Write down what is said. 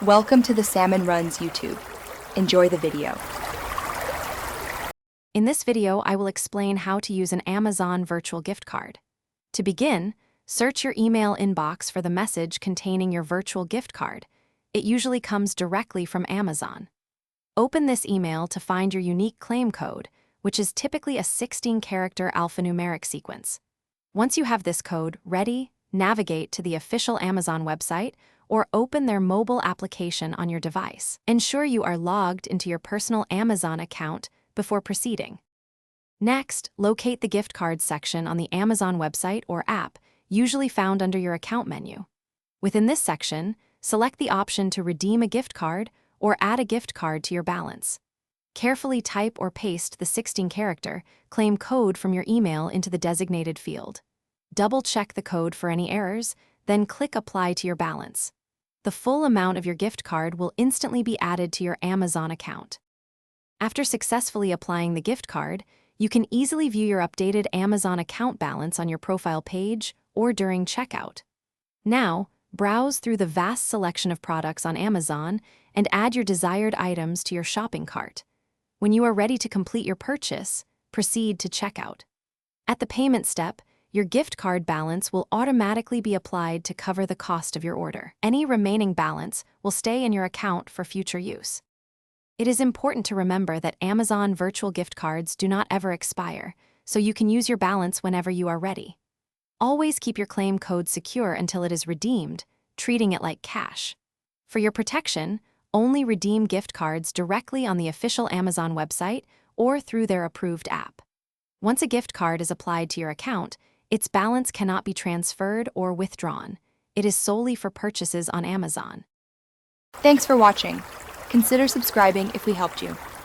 Welcome to the Salmon Runs YouTube. Enjoy the video. In this video, I will explain how to use an Amazon virtual gift card. To begin, search your email inbox for the message containing your virtual gift card. It usually comes directly from Amazon. Open this email to find your unique claim code, which is typically a 16-character alphanumeric sequence. Once you have this code ready, navigate to the official Amazon website or open their mobile application on your device. Ensure you are logged into your personal Amazon account before proceeding. Next, locate the gift cards section on the Amazon website or app, usually found under your account menu. Within this section, select the option to redeem a gift card or add a gift card to your balance. Carefully type or paste the 16-character claim code from your email into the designated field. Double-check the code for any errors, then click Apply to your balance. The full amount of your gift card will instantly be added to your Amazon account. After successfully applying the gift card, you can easily view your updated Amazon account balance on your profile page or during checkout. Now, browse through the vast selection of products on Amazon and add your desired items to your shopping cart. When you are ready to complete your purchase, proceed to checkout. At the payment step, your gift card balance will automatically be applied to cover the cost of your order. Any remaining balance will stay in your account for future use. It is important to remember that Amazon virtual gift cards do not ever expire, so you can use your balance whenever you are ready. Always keep your claim code secure until it is redeemed, treating it like cash. For your protection, only redeem gift cards directly on the official Amazon website or through their approved app. Once a gift card is applied to your account, its balance cannot be transferred or withdrawn. It is solely for purchases on Amazon. Thanks for watching. Consider subscribing if we helped you.